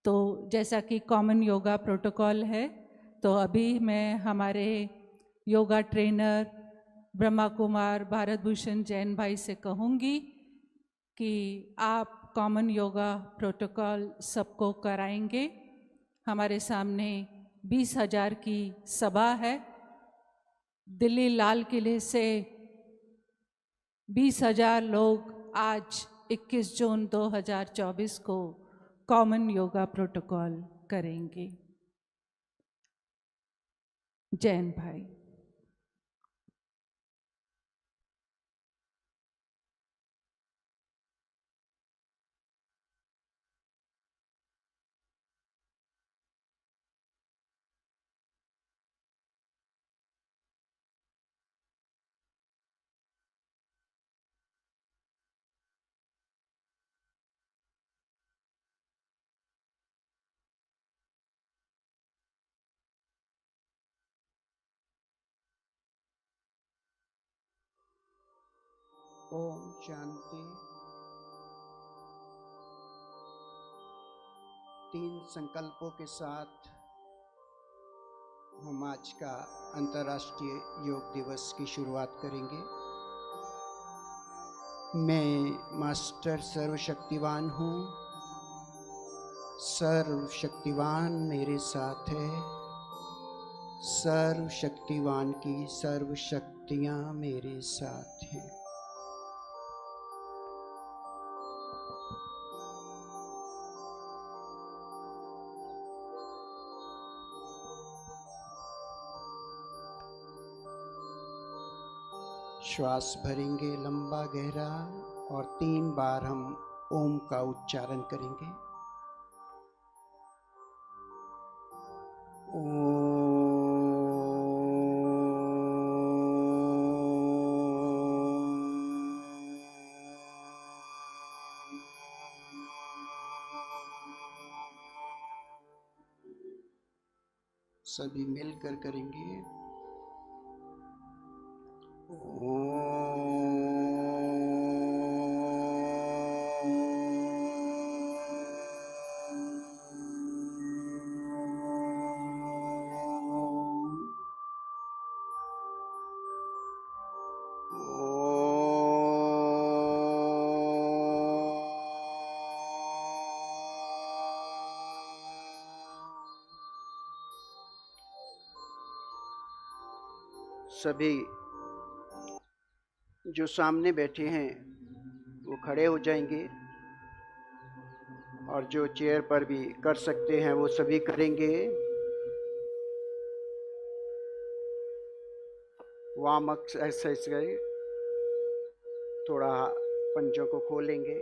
तो जैसा कि कॉमन योगा प्रोटोकॉल है, तो अभी मैं हमारे योगा ट्रेनर ब्रह्मा कुमार भारत भूषण जैन भाई से कहूँगी कि आप कॉमन योगा प्रोटोकॉल सबको कराएंगे। हमारे सामने 20,000 की सभा है। दिल्ली लाल किले से 20,000 लोग आज 21 जून 2024 को कॉमन योगा प्रोटोकॉल करेंगे। जैन भाई। ओम शांति। 3 संकल्पों के साथ हम आज का अंतर्राष्ट्रीय योग दिवस की शुरुआत करेंगे। मैं मास्टर सर्वशक्तिवान हूँ। सर्वशक्तिवान मेरे साथ है। सर्वशक्तिवान की सर्व शक्तियाँ मेरे साथ हैं। श्वास भरेंगे लंबा गहरा और 3 बार हम ओम का उच्चारण करेंगे। सभी मिलकर करेंगे। सभी जो सामने बैठे हैं वो खड़े हो जाएंगे और जो चेयर पर भी कर सकते हैं वो सभी करेंगे। वार्म अप एक्सरसाइज करें। थोड़ा पंजों को खोलेंगे,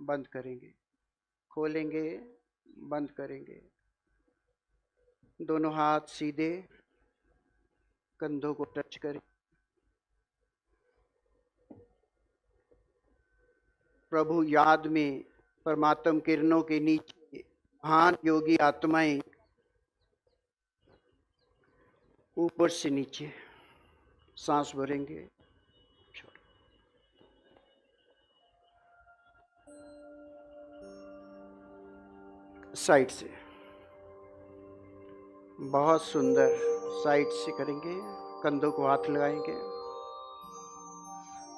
बंद करेंगे, खोलेंगे, बंद करेंगे। दोनों हाथ सीधे, कंधों को टच करें। प्रभु याद में परमात्म किरणों के नीचे महान योगी आत्माएं ऊपर से नीचे सांस भरेंगे। साइड से बहुत सुंदर साइड से करेंगे। कंधों को हाथ लगाएंगे,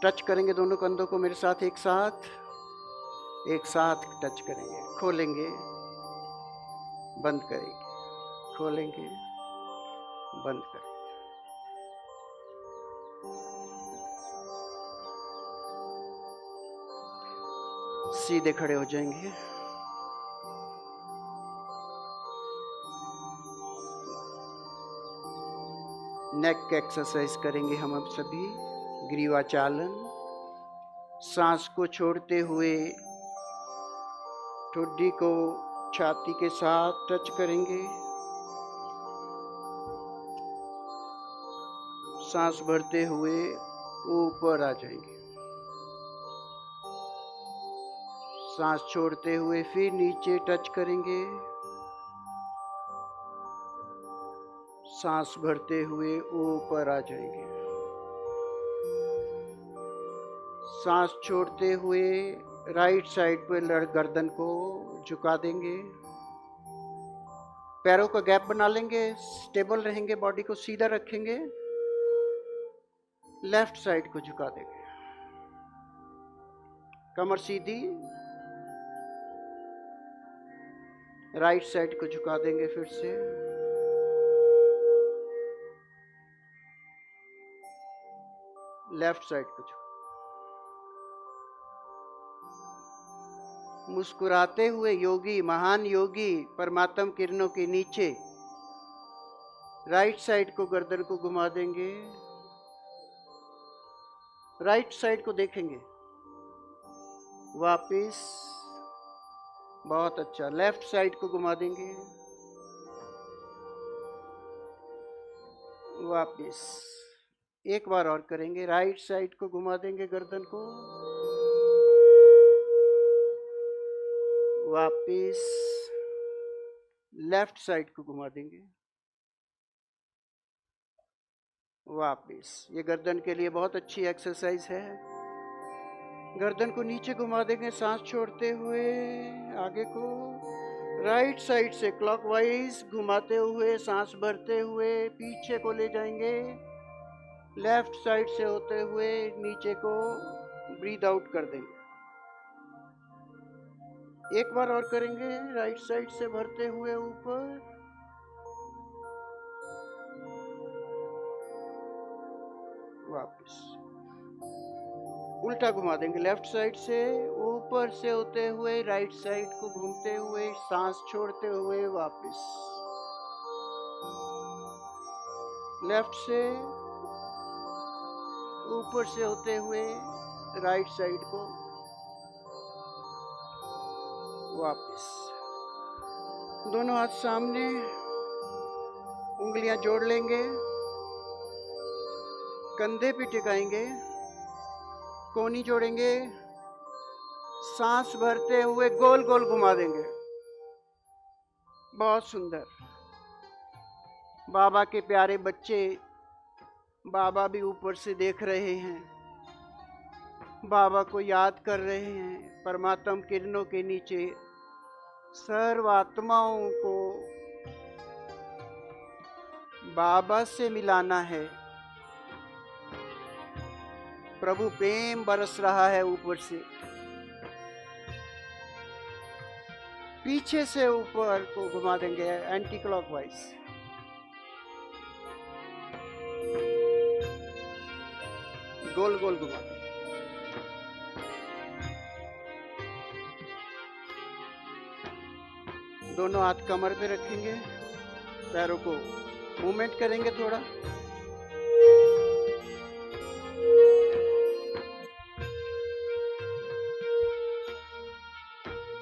टच करेंगे दोनों कंधों को मेरे साथ एक साथ टच करेंगे। खोलेंगे, बंद करेंगे, खोलेंगे, बंद करेंगे। सीधे खड़े हो जाएंगे। नेक एक्सरसाइज करेंगे हम अब सभी। ग्रीवाचालन। सांस को छोड़ते हुए ठुड्डी को छाती के साथ टच करेंगे। सांस भरते हुए ऊपर आ जाएंगे। सांस छोड़ते हुए फिर नीचे टच करेंगे। सांस भरते हुए ऊपर आ जाएंगे। सांस छोड़ते हुए राइट साइड पर गर्दन को झुका देंगे। पैरों का गैप बना लेंगे, स्टेबल रहेंगे, बॉडी को सीधा रखेंगे, लेफ्ट साइड को झुका देंगे, कमर सीधी, राइट साइड को झुका देंगे, फिर से लेफ्ट साइड को झुका। मुस्कुराते हुए योगी, महान योगी परमात्म किरणों के नीचे राइट साइड को, गर्दन को घुमा देंगे, राइट साइड को देखेंगे, वापिस, बहुत अच्छा, लेफ्ट साइड को घुमा देंगे, वापिस, एक बार और करेंगे, राइट साइड को घुमा देंगे गर्दन को, वापिस, लेफ्ट साइड को घुमा देंगे, वापिस। ये गर्दन के लिए बहुत अच्छी एक्सरसाइज है। गर्दन को नीचे घुमा देंगे, सांस छोड़ते हुए आगे को, राइट साइड से क्लॉकवाइज घुमाते हुए, सांस भरते हुए पीछे को ले जाएंगे, लेफ्ट साइड से होते हुए नीचे को ब्रीथ आउट कर देंगे। एक बार और करेंगे, राइट साइड से भरते हुए ऊपर, वापस उल्टा घुमा देंगे, लेफ्ट साइड से ऊपर से होते हुए राइट साइड को घूमते हुए, सांस छोड़ते हुए वापस, लेफ्ट से ऊपर से होते हुए राइट साइड को वापस। दोनों हाथ सामने, उंगलियां जोड़ लेंगे, कंधे पे टिकाएंगे, कोहनी जोड़ेंगे, सांस भरते हुए गोल गोल घुमा देंगे। बहुत सुंदर। बाबा के प्यारे बच्चे, बाबा भी ऊपर से देख रहे हैं, बाबा को याद कर रहे हैं। परमात्म किरणों के नीचे सर्व आत्माओं को बाबा से मिलाना है। प्रभु प्रेम बरस रहा है ऊपर से, पीछे से ऊपर को घुमा देंगे एंटी क्लॉकवाइज। गोल गोल घुमा, दोनों हाथ कमर पे रखेंगे, पैरों को मूवमेंट करेंगे थोड़ा।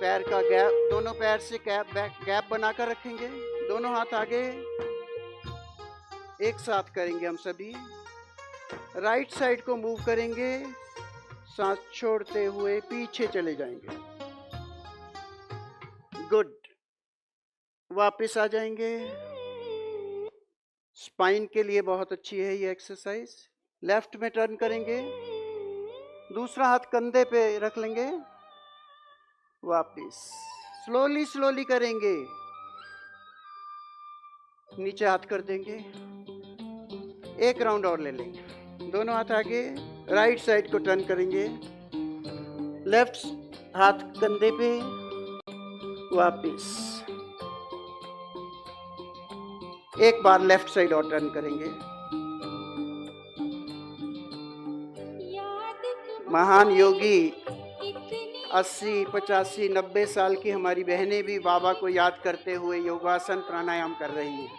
पैर का गैप, दोनों पैर से गैप बनाकर रखेंगे, दोनों हाथ आगे, एक साथ करेंगे हम सभी। राइट साइड को मूव करेंगे, सांस छोड़ते हुए पीछे चले जाएंगे। गुड। वापस आ जाएंगे। स्पाइन के लिए बहुत अच्छी है ये एक्सरसाइज। लेफ्ट में टर्न करेंगे, दूसरा हाथ कंधे पे रख लेंगे, वापिस स्लोली स्लोली करेंगे, नीचे हाथ कर देंगे, एक राउंड और ले लेंगे। दोनों हाथ आगे, राइट साइड को टर्न करेंगे, लेफ्ट हाथ कंधे पे, वापिस एक बार लेफ्ट साइड और टर्न करेंगे। महान योगी 80, 85, 90 साल की हमारी बहनें भी बाबा को याद करते हुए योगासन प्राणायाम कर रही हैं।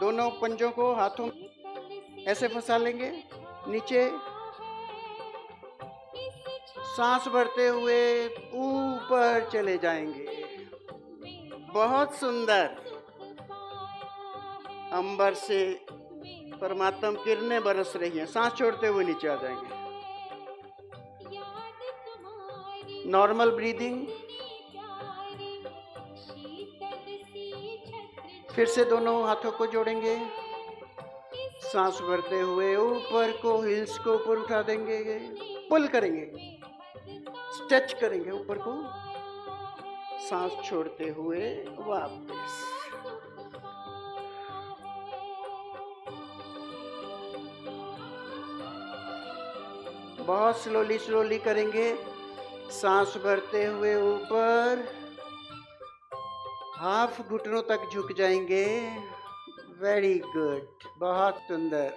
दोनों पंजों को हाथों ऐसे फंसा लेंगे, नीचे सांस भरते हुए ऊपर चले जाएंगे। बहुत सुंदर। अंबर से परमात्म किरणें बरस रही हैं, सांस छोड़ते हुए नीचे आ जाएंगे। Normal breathing. फिर से दोनों हाथों को जोड़ेंगे, सांस भरते हुए ऊपर को, हिल्स को ऊपर उठा देंगे, पुल करेंगे, स्ट्रेच करेंगे ऊपर को, सांस छोड़ते हुए वापस। बहुत स्लोली स्लोली करेंगे। सांस भरते हुए ऊपर, हाफ घुटनों तक झुक जाएंगे। वेरी गुड, बहुत सुंदर।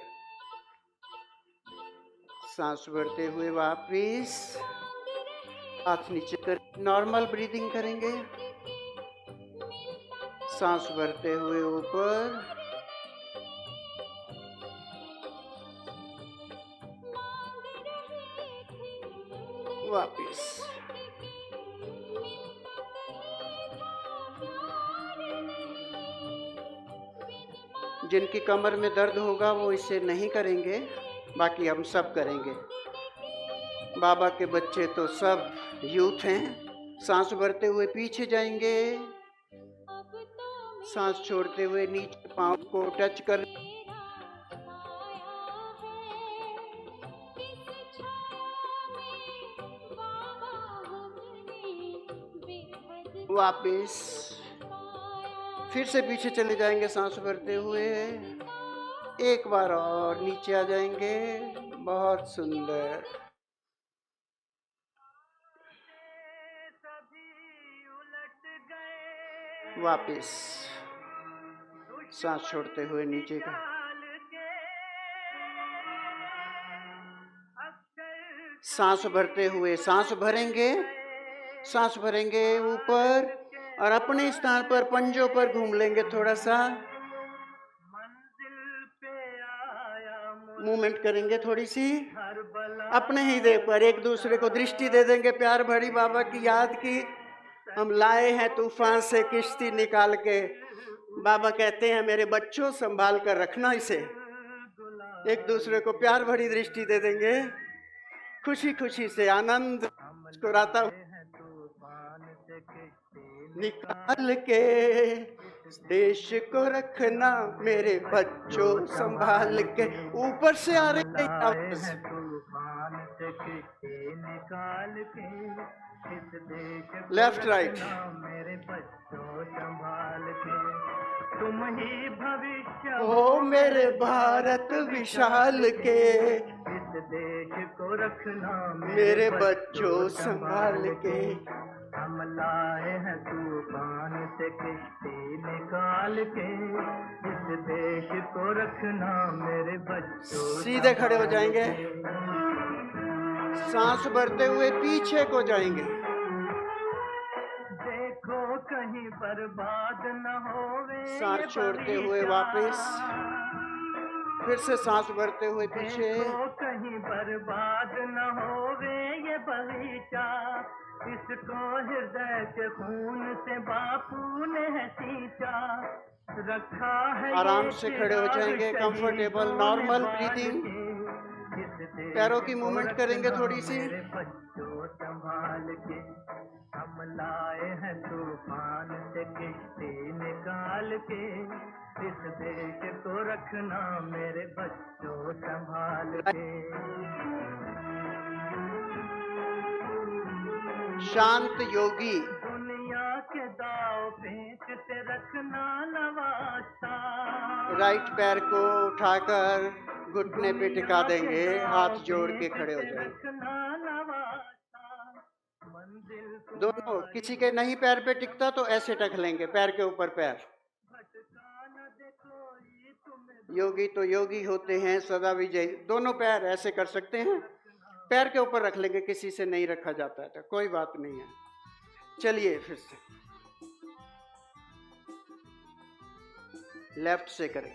सांस भरते हुए वापिस, हाथ नीचे कर नॉर्मल ब्रीदिंग करेंगे। सांस भरते हुए ऊपर, वापिस। जिनकी कमर में दर्द होगा वो इसे नहीं करेंगे, बाकी हम सब करेंगे। बाबा के बच्चे तो सब यूथ हैं। सांस भरते हुए पीछे जाएंगे, सांस छोड़ते हुए नीचे पांव को टच कर, वापिस फिर से पीछे चले जाएंगे। सांस भरते हुए एक बार और नीचे आ जाएंगे। बहुत सुंदर। वापिस सांस छोड़ते हुए नीचे का, सांस भरते हुए सांस भरेंगे, सांस भरेंगे ऊपर और अपने स्थान पर पंजों पर घूम लेंगे। थोड़ा सा मूवमेंट करेंगे, थोड़ी सी अपने ही देह पर एक दूसरे को दृष्टि दे देंगे प्यार भरी बाबा की याद की। हम लाए हैं तूफान से किश्ती निकाल के। बाबा कहते हैं मेरे बच्चों संभाल कर रखना इसे। एक दूसरे को प्यार भरी दृष्टि दे देंगे, खुशी खुशी से आनंद मुस्कुराता निकाल के। देश को रखना मेरे बच्चों संभाल के। ऊपर से आ रही है लेफ्ट राइट। मेरे बच्चों संभाल के, तुम ही भविष्य हो मेरे भारत विशाल के। इस देश को रखना मेरे बच्चों संभाल के। हम लाए हैं तूफान से किश्ती निकाल के। इस देश को रखना मेरे बच्चों। सीधे खड़े हो जाएंगे, सांस भरते हुए पीछे को जाएंगे। देखो कहीं बर्बाद न होवे। सांस छोड़ते हुए वापस, फिर से सांस भरते हुए पीछे। देखो कहीं बर्बाद न होवे ये बगीचा, इसको हृदय के खून से बापू ने सींचा। रखा है। आराम से खड़े हो जाएंगे, कंफर्टेबल नॉर्मल ब्रीदिंग। पैरों की मूवमेंट करेंगे थोड़ी सी। बच्चों संभाल के, हम लाए हैं तूफान से किश्ती निकाल के। इस देश को रखना मेरे बच्चों संभाल के। शांत योगी। दुनिया के दाव पेच से रखना नवासा। राइट पैर को उठाकर घुटने पे टिका देंगे, हाथ जोड़ के खड़े हो जाएंगे। दोनों, किसी के नहीं पैर पे टिकता तो ऐसे टक लेंगे, पैर के ऊपर पैर। योगी तो योगी होते हैं सदा विजयी। दोनों पैर ऐसे कर सकते हैं, पैर के ऊपर रख लेंगे, किसी से नहीं रखा जाता है तो कोई बात नहीं है। चलिए फिर से लेफ्ट से करें।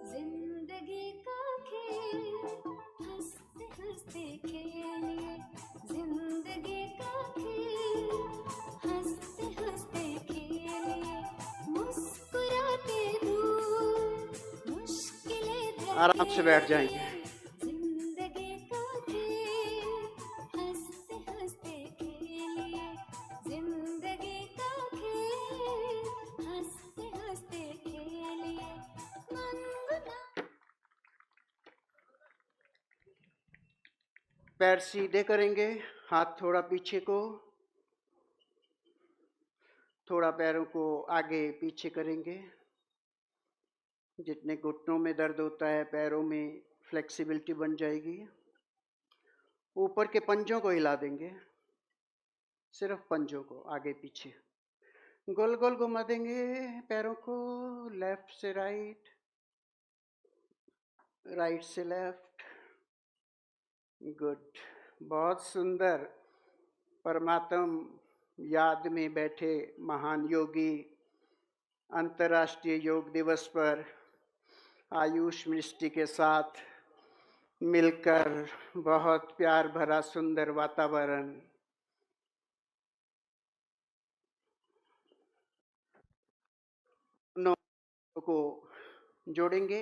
जिंदगी का खेल हंसते हंसते खेलिए। जिंदगी का खेल हंसते हंसते खेलिए। मुस्कुराते दूर मुश्किलें। आराम से बैठ जाएंगे। जिंदगी का खेल हंसते हंसते खेलिए। पैर सीधे करेंगे, हाथ थोड़ा पीछे को, थोड़ा पैरों को आगे पीछे करेंगे। जितने घुटनों में दर्द होता है पैरों में फ्लेक्सिबिलिटी बन जाएगी। ऊपर के पंजों को हिला देंगे, सिर्फ पंजों को आगे पीछे गोल गोल घुमा देंगे पैरों को, लेफ्ट से राइट, राइट से लेफ्ट। गुड, बहुत सुंदर। परमात्म याद में बैठे महान योगी अंतर्राष्ट्रीय योग दिवस पर आयुष मिनिस्ट्री के साथ मिलकर बहुत प्यार भरा सुंदर वातावरण। दोनों को जोड़ेंगे,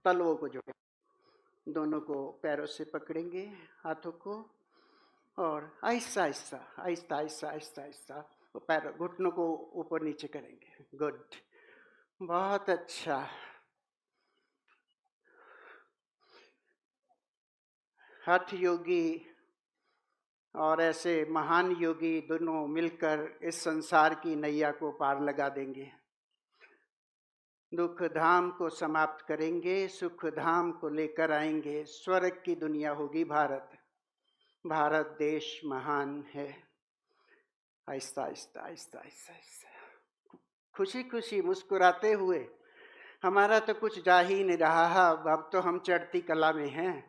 तलवों को जोड़ेंगे, दोनों को पैरों से पकड़ेंगे हाथों को, और आहिस्ता आहिस्ता आहिस्ता आहिस्ता आहिस्ता आहिस्ता पैर घुटनों को ऊपर नीचे करेंगे। गुड, बहुत अच्छा। हठ योगी और ऐसे महान योगी दोनों मिलकर इस संसार की नैया को पार लगा देंगे, दुख धाम को समाप्त करेंगे, सुख धाम को लेकर आएंगे। स्वर्ग की दुनिया होगी भारत। भारत देश महान है। आहिस्ता आहिस्ता आहिस्ता आहिस्ता आहिस्ता, खुशी खुशी मुस्कुराते हुए। हमारा तो कुछ जा ही नहीं रहा, अब तो हम चढ़ती कला में हैं,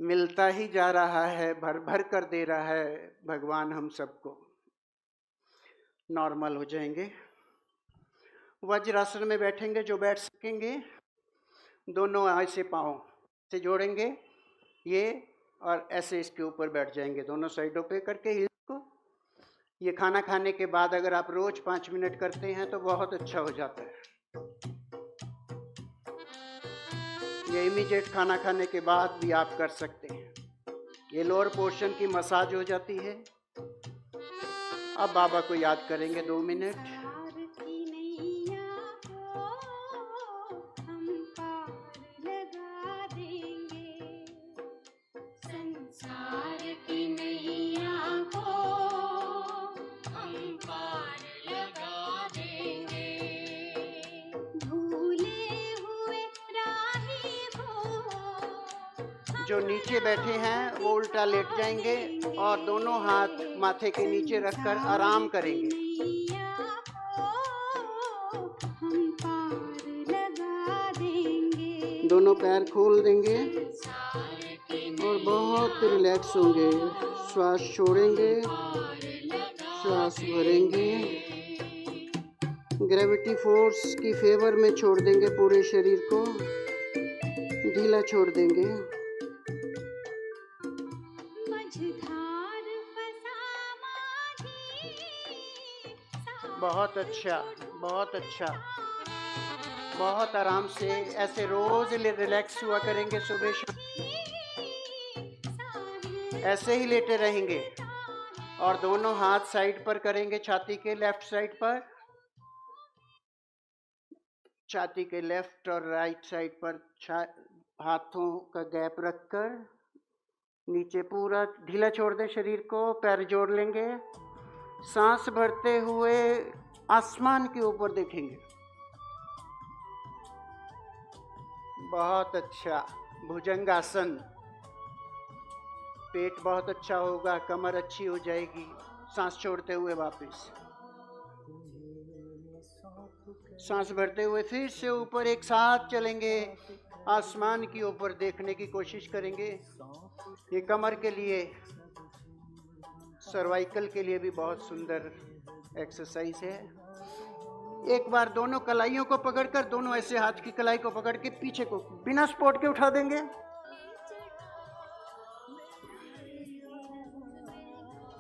मिलता ही जा रहा है, भर भर कर दे रहा है भगवान हम सबको। नॉर्मल हो जाएंगे, वज्रासन में बैठेंगे जो बैठ सकेंगे। दोनों ऐसे पाँव से जोड़ेंगे ये, और ऐसे इसके ऊपर बैठ जाएंगे दोनों साइडों पे करके हिल को। ये खाना खाने के बाद अगर आप रोज 5 मिनट करते हैं तो बहुत अच्छा हो जाता है। ये इमीडिएट खाना खाने के बाद भी आप कर सकते हैं। ये लोअर पोर्शन की मसाज हो जाती है। अब बाबा को याद करेंगे 2 मिनट। जो नीचे बैठे हैं वो उल्टा लेट जाएंगे और दोनों हाथ माथे के नीचे रखकर आराम करेंगे। दोनों पैर खोल देंगे और बहुत रिलैक्स होंगे। श्वास छोड़ेंगे, श्वास भरेंगे, ग्रेविटी फोर्स की फेवर में छोड़ देंगे। पूरे शरीर को ढीला छोड़ देंगे। बहुत अच्छा, बहुत अच्छा। बहुत आराम से ऐसे रोज रिलैक्स हुआ करेंगे। सुबह शाम ऐसे ही लेटे रहेंगे और दोनों हाथ साइड पर करेंगे, छाती के लेफ्ट साइड पर, छाती के लेफ्ट और राइट साइड पर हाथों का गैप रखकर नीचे पूरा ढीला छोड़ दें शरीर को। पैर जोड़ लेंगे, सांस भरते हुए आसमान के ऊपर देखेंगे। बहुत अच्छा। भुजंगासन, पेट बहुत अच्छा होगा, कमर अच्छी हो जाएगी। सांस छोड़ते हुए वापस सांस भरते हुए फिर से ऊपर एक साथ चलेंगे, आसमान की ऊपर देखने की कोशिश करेंगे। ये कमर के लिए, सर्वाइकल के लिए भी बहुत सुंदर एक्सरसाइज है। एक बार दोनों कलाइयों को पकड़कर, दोनों ऐसे हाथ की कलाई को पकड़ के पीछे को बिना सपोर्ट के उठा देंगे।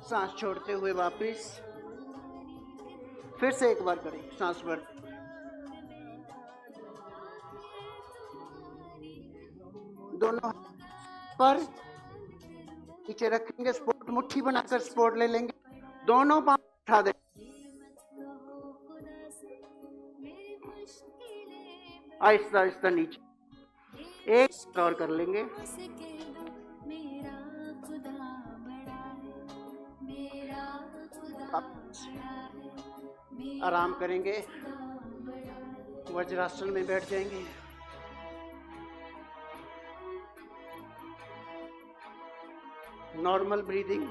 सांस छोड़ते हुए वापस फिर से एक बार करें, सांस भर। दोनों पर नीचे रखेंगे, सपोर्ट मुट्ठी बनाकर सपोर्ट ले लेंगे। दोनों पांव उठा दें, आहिस्ता आहिस्ता नीचे। एक और कर लेंगे। आराम करेंगे, वज्रासन में बैठ जाएंगे। Normal breathing.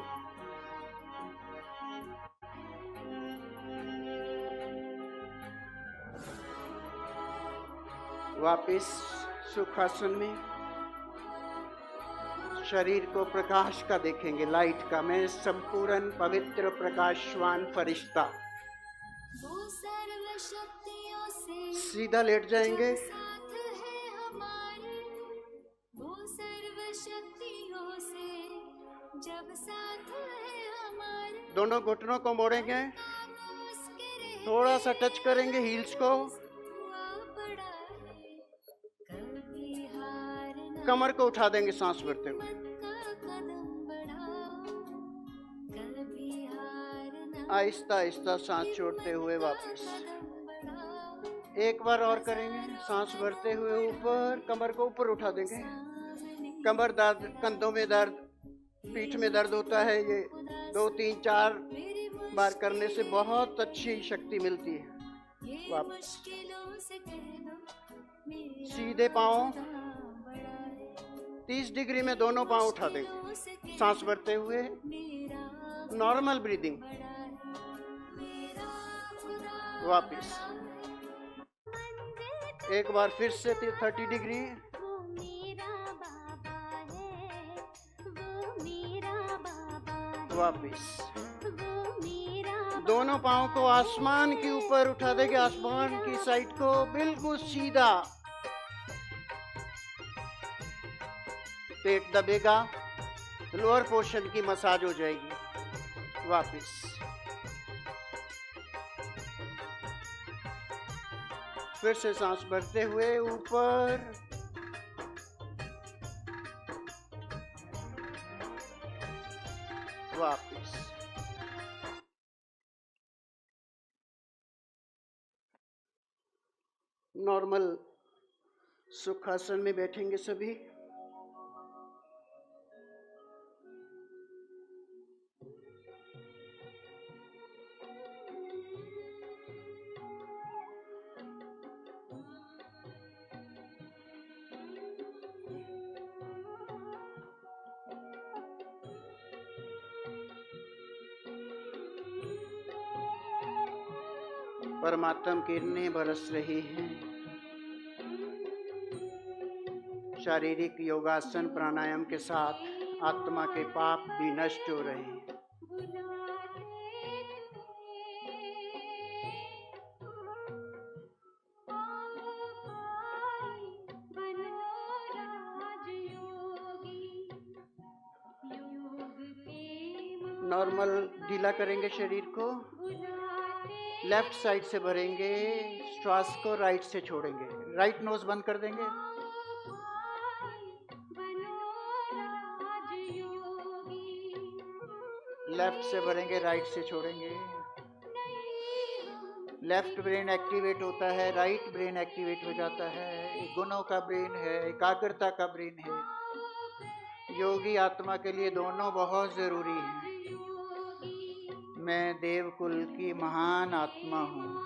वापिस सुखासन में। शरीर को प्रकाश का देखेंगे, लाइट का। मैं संपूर्ण पवित्र प्रकाशवान फरिश्ता। वो सर्व शक्तियों से सीधा लेट जाएंगे। साथ है हमारे, वो सर्व शक्तियों से जब साथ है हमारे। दोनों घुटनों को मोड़ेंगे, मुस्कुराए थोड़ा सा टच करेंगे हील्स को। हुआ बड़ा है, कभी हार ना कमर को उठा देंगे सांस भरते हुए। का कदम बढ़ाओ, कभी हार ना आहिस्ता आहिस्ता सांस छोड़ते हुए वापस। कदम बढ़ाओ। एक बार और करेंगे, सांस भरते हुए ऊपर, कमर को ऊपर उठा देंगे। कमर दर्द, कंधों में दर्द, पीठ में दर्द होता है, ये 2, 3, 4 बार करने से बहुत अच्छी शक्ति मिलती है। वापस सीधे पाँव, 30 डिग्री में दोनों पाँव उठा देंगे, सांस भरते हुए। Normal breathing. वापस एक बार फिर से 30 डिग्री। वो मेरा बाबा है, वो मेरा बाबा है, वापस वो मेरा दोनों पाँव को आसमान के ऊपर उठा देंगे, आसमान की साइड को बिल्कुल सीधा। पेट दबेगा, लोअर पोर्शन की मसाज हो जाएगी। वापस फिर से सांस भरते हुए ऊपर। वापस नॉर्मल सुखासन में बैठेंगे सभी। परमात्म किरणें बरस रही हैं। शारीरिक योगासन प्राणायाम के साथ आत्मा के पाप भी नष्ट हो रहे हैं। नॉर्मल ढीला करेंगे शरीर को। लेफ्ट साइड से भरेंगे, श्वास को राइट से छोड़ेंगे। राइट नोज बंद कर देंगे। लेफ्ट से भरेंगे, राइट से छोड़ेंगे। लेफ्ट ब्रेन एक्टिवेट होता है, राइट ब्रेन एक्टिवेट हो जाता है। एक गुणों का ब्रेन है, एकाग्रता का ब्रेन है। योगी आत्मा के लिए दोनों बहुत जरूरी हैं। मैं देवकुल की महान आत्मा हूँ।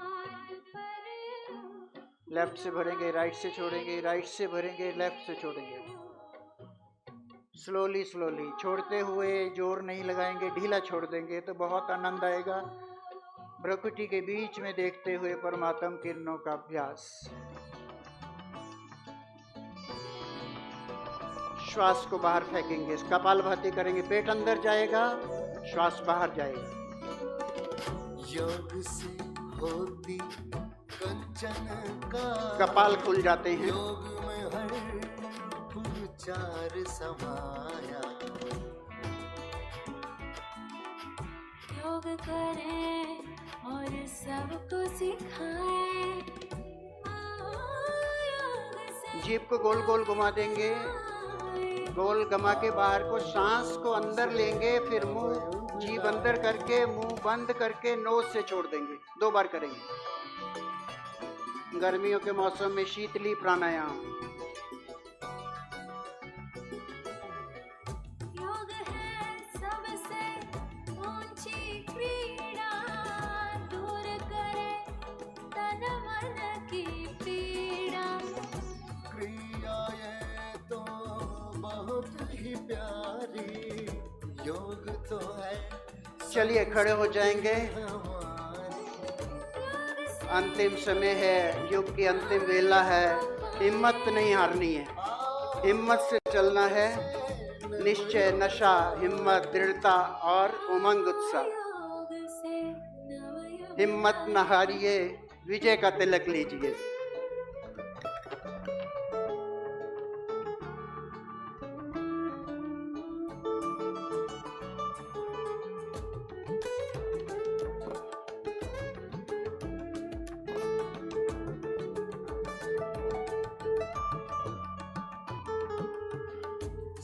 लेफ्ट से भरेंगे, राइट से छोड़ेंगे, राइट से भरेंगे, लेफ्ट से छोड़ेंगे। स्लोली स्लोली छोड़ते हुए जोर नहीं लगाएंगे, ढीला छोड़ देंगे तो बहुत आनंद आएगा। प्रकृति के बीच में देखते हुए परमात्म किरणों का अभ्यास। श्वास को बाहर फेंकेंगे, कपालभाति करेंगे, पेट अंदर जाएगा, श्वास बाहर जाएगा। योग से होती कंचन का कपाल खुल जाते हैं। योग में हर उपचार समाया। योग करें और सबको सिखाएं। जीभ को गोल गोल घुमा देंगे। गोल घुमा के बाहर को, सांस को अंदर लेंगे, फिर मुंह, जीभ अंदर करके मुंह बंद करके नोज से छोड़ देंगे। 2 बार करेंगे। गर्मियों के मौसम में शीतली प्राणायाम। योग है सबसे ऊंची क्रीड़ा, चलिए खड़े हो जाएंगे। अंतिम समय है, युग की अंतिम वेला है। हिम्मत नहीं हारनी है, हिम्मत से चलना है। निश्चय, नशा, हिम्मत, दृढ़ता और उमंग, उत्साह। हिम्मत न हारिए, विजय का तिलक लीजिए।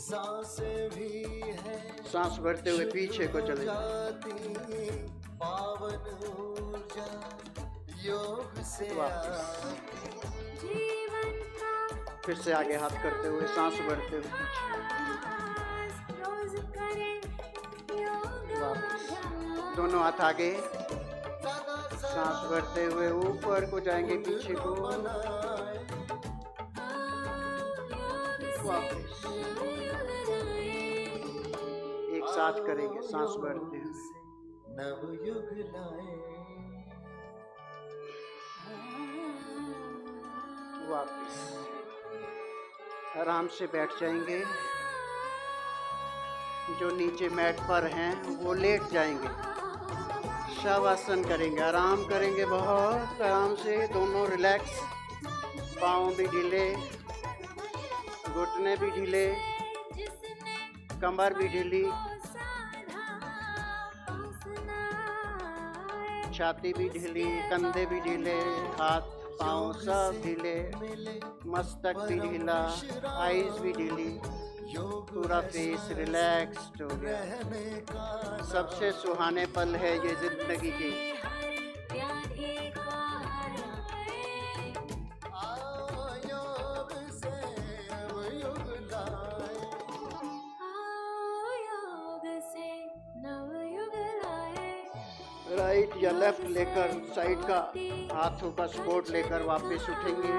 सांसें भी है सांस भरते हुए पीछे को चले जाएं। जाती, पावन ऊर्जा योग से वापस। आती। जीवन का फिर से आगे हाथ करते हुए सांस भरते हुए प्रयास रोज करें वापस। योगाभ्यास। दोनों हाथ आगे, सांस भरते हुए ऊपर को जाएंगे, पीछे को वापस। एक साथ करेंगे, सांस भरते हुए नवयुग लाए। वापस। आराम से बैठ जाएंगे। जो नीचे मैट पर हैं वो लेट जाएंगे। शवासन करेंगे, आराम करेंगे, बहुत आराम से। दोनों रिलैक्स, पाँव भी ढीले, घुटने भी ढीले, कमर भी ढीली, छाती भी ढीली, कंधे भी ढीले, हाथ पाँव सब ढीले, मस्तक भी ढीला, आईज भी ढीली, पूरा फेस रिलैक्स्ड हो गया। सबसे सुहाने पल है ये जिंदगी की। आओ योग से नवयुग लाए। राइट या लेफ्ट लेकर साइड का हाथों का सपोर्ट लेकर वापस उठेंगे,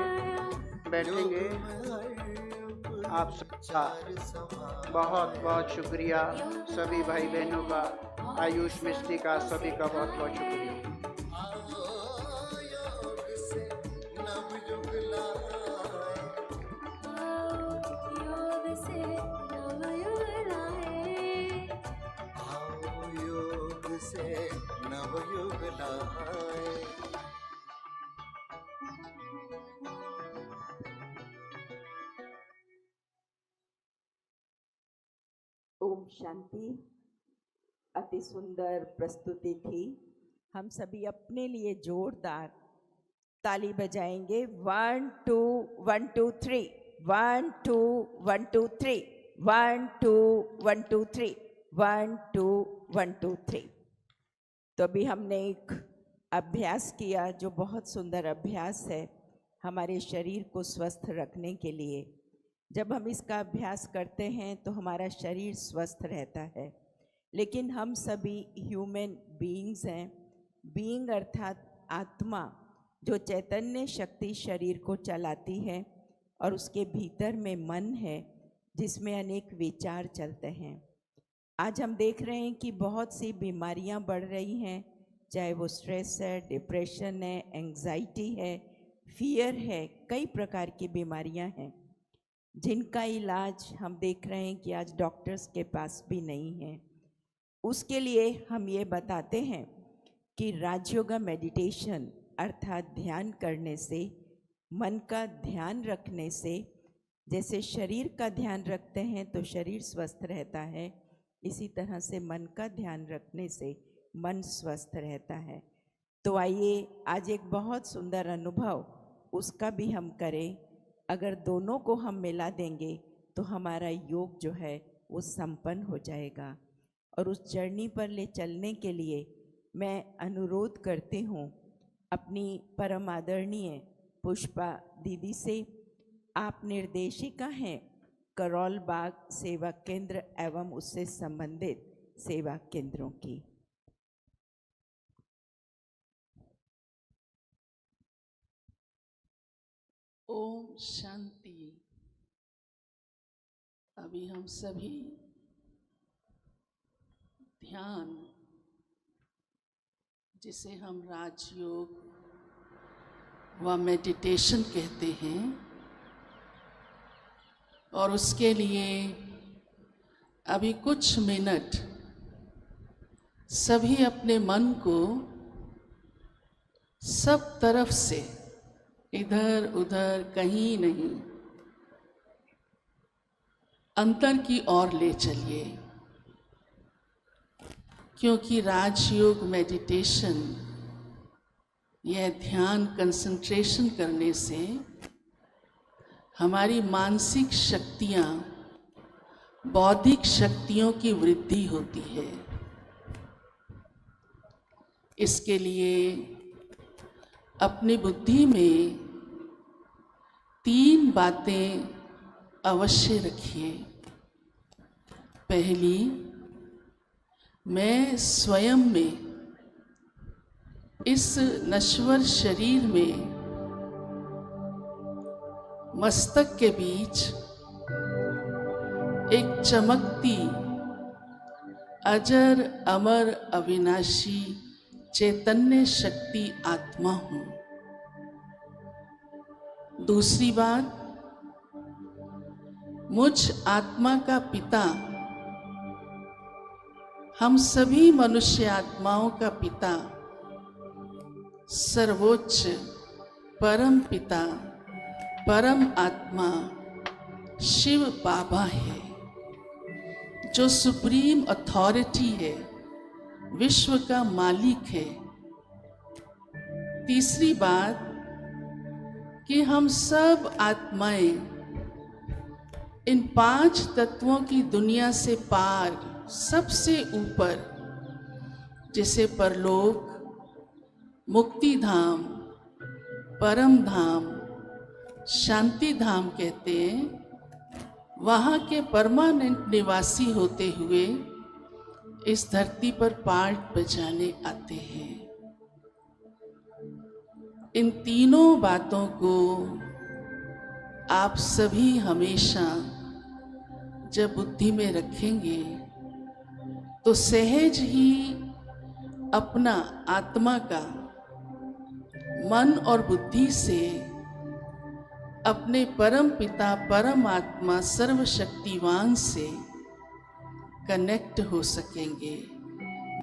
बैठेंगे। आप सबका बहुत बहुत शुक्रिया। सभी भाई बहनों का, आयुष मिस्त्री का, सभी का बहुत बहुत शुक्रिया। योग से नवयुग लाए। आओ योग से नवयुग लाए। ओम शांति। अति सुंदर प्रस्तुति थी। हम सभी अपने लिए जोरदार ताली बजाएंगे। 1 2 1 2 3, 1 2 1 2 3, 1 2 1 2 3, 1 2 1 2 3। तो अभी हमने एक अभ्यास किया जो बहुत सुंदर अभ्यास है हमारे शरीर को स्वस्थ रखने के लिए। जब हम इसका अभ्यास करते हैं तो हमारा शरीर स्वस्थ रहता है। लेकिन हम सभी ह्यूमन बीइंग्स हैं। बीइंग अर्थात आत्मा, जो चैतन्य शक्ति शरीर को चलाती है, और उसके भीतर में मन है जिसमें अनेक विचार चलते हैं। आज हम देख रहे हैं कि बहुत सी बीमारियां बढ़ रही हैं, चाहे वो स्ट्रेस है, डिप्रेशन है, एंग्जाइटी है, फियर है, कई प्रकार की बीमारियां हैं जिनका इलाज हम देख रहे हैं कि आज डॉक्टर्स के पास भी नहीं है। उसके लिए हम ये बताते हैं कि राजयोगा मेडिटेशन अर्थात ध्यान करने से, मन का ध्यान रखने से, जैसे शरीर का ध्यान रखते हैं तो शरीर स्वस्थ रहता है, इसी तरह से मन का ध्यान रखने से मन स्वस्थ रहता है। तो आइए आज एक बहुत सुंदर अनुभव उसका भी हम करें। अगर दोनों को हम मिला देंगे तो हमारा योग जो है वो संपन्न हो जाएगा। और उस जर्नी पर ले चलने के लिए मैं अनुरोध करती हूँ अपनी परम आदरणीय पुष्पा दीदी से। आप निर्देशिका हैं करोल बाग सेवा केंद्र एवं उससे संबंधित सेवा केंद्रों की। ओम शांति। अभी हम सभी ध्यान जिसे हम राजयोग व मेडिटेशन कहते हैं, और उसके लिए अभी कुछ मिनट सभी अपने मन को सब तरफ से, इधर उधर कहीं नहीं, अंतर की ओर ले चलिए। क्योंकि राजयोग मेडिटेशन, यह ध्यान कंसंट्रेशन करने से हमारी मानसिक शक्तियाँ, बौद्धिक शक्तियों की वृद्धि होती है। इसके लिए अपनी बुद्धि में 3 बातें अवश्य रखिए। पहली, मैं स्वयं में, इस नश्वर शरीर में, मस्तक के बीच एक चमकती, अजर अमर अविनाशी चैतन्य शक्ति आत्मा हूँ। दूसरी बात, मुझ आत्मा का पिता, हम सभी मनुष्य आत्माओं का पिता, सर्वोच्च परम पिता, परम आत्मा शिव बाबा है, जो सुप्रीम अथॉरिटी है, विश्व का मालिक है। तीसरी बात कि हम सब आत्माएं इन 5 तत्वों की दुनिया से पार, सबसे ऊपर, जिसे परलोक, मुक्ति धाम, परम धाम, शांति धाम कहते हैं, वहाँ के परमानेंट निवासी होते हुए इस धरती पर पार्ट बजाने आते हैं। इन तीनों बातों को आप सभी हमेशा जब बुद्धि में रखेंगे तो सहज ही अपना आत्मा का, मन और बुद्धि से अपने परम पिता, परम आत्मा, सर्वशक्तिवान से कनेक्ट हो सकेंगे,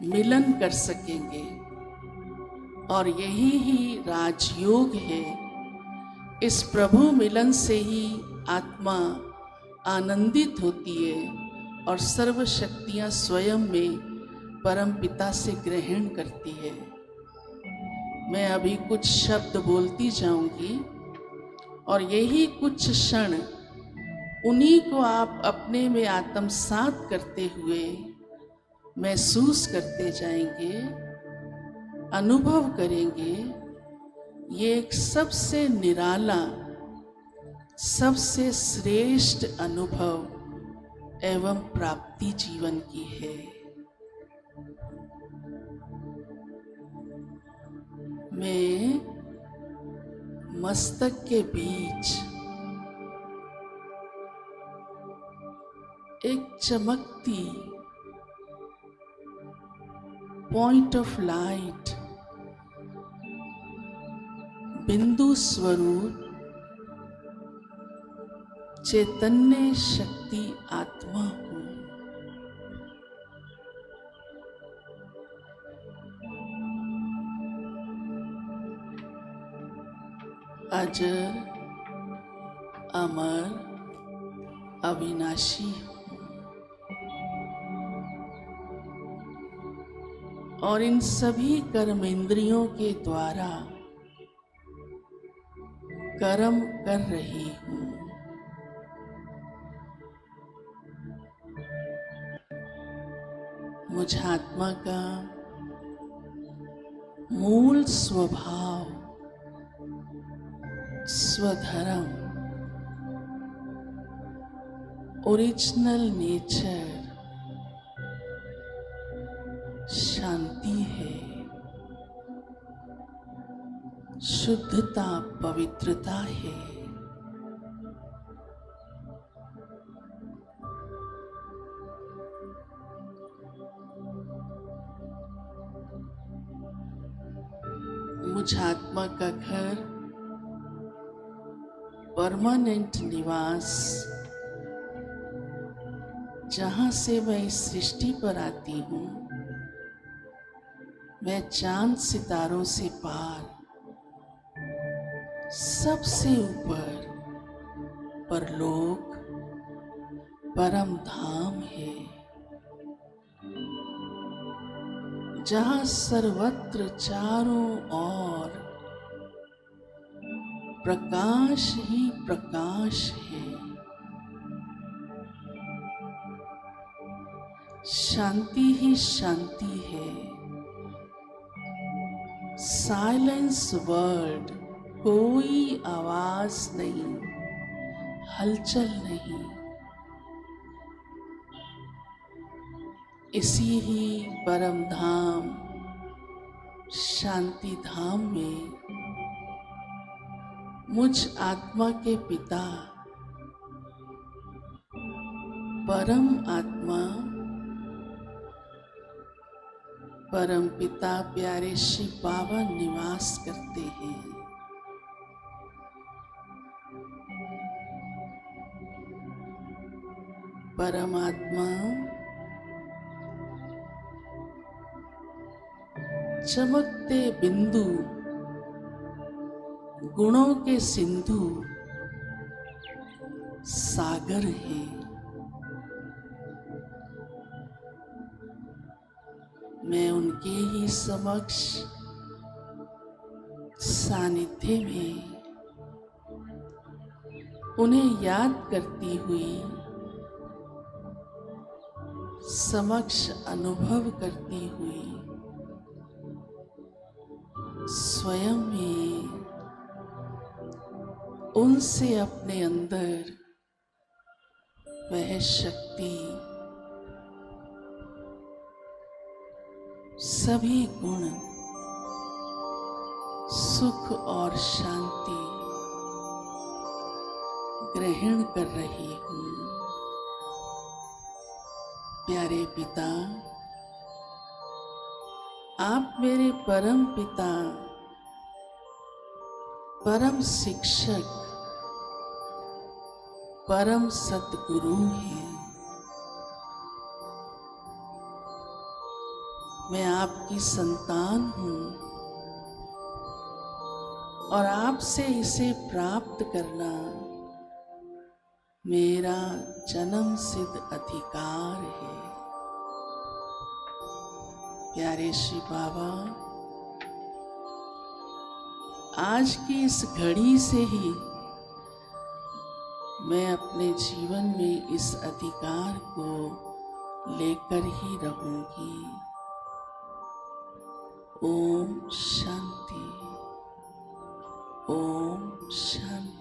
मिलन कर सकेंगे। और यही ही राजयोग है। इस प्रभु मिलन से ही आत्मा आनंदित होती है और सर्व शक्तियाँ स्वयं में परम पिता से ग्रहण करती है। मैं अभी कुछ शब्द बोलती जाऊंगी और यही कुछ क्षण उन्हीं को आप अपने में आत्मसात करते हुए महसूस करते जाएंगे, अनुभव करेंगे। ये एक सबसे निराला, सबसे श्रेष्ठ अनुभव एवं प्राप्ति जीवन की है। मैं मस्तक के बीच एक चमकती पॉइंट ऑफ लाइट, बिंदु स्वरूप चैतन्य शक्ति आत्मा हूँ। अजर अमर अविनाशी हूँ और इन सभी कर्मेंद्रियों के द्वारा कर्म कर रही हूँ। मुझ आत्मा का मूल स्वभाव, स्वधर्म, ओरिजिनल नेचर शांति है, शुद्धता, पवित्रता है। मुझ आत्मा का घर, परमानेंट निवास, जहां से मैं इस सृष्टि पर आती हूँ, मैं चांद सितारों से पार, सबसे ऊपर परलोक, परम धाम है, जहां सर्वत्र चारों ओर प्रकाश ही प्रकाश है, शांति ही शांति है, साइलेंस वर्ल्ड, कोई आवाज नहीं, हलचल नहीं। इसी ही परम धाम शांति धाम में मुझ आत्मा के पिता परम आत्मा, परम पिता प्यारे शिव बाबा निवास करते हैं। परमात्मा चमकते बिंदु, गुणों के सिंधु, सागर है। मैं उनके ही समक्ष सानिध्य में उन्हें याद करती हुई, समक्ष अनुभव करती हुई, स्वयं में उनसे अपने अंदर वह शक्ति, सभी गुण, सुख और शांति ग्रहण कर रही हूँ। प्यारे पिता, आप मेरे परम पिता, परम शिक्षक, परम सद्गुरु हैं। मैं आपकी संतान हूँ और आपसे इसे प्राप्त करना मेरा जन्म सिद्ध अधिकार है। प्यारे श्री बाबा, आज की इस घड़ी से ही मैं अपने जीवन में इस अधिकार को लेकर ही रहूंगी। ओम शांति, ओम शांति।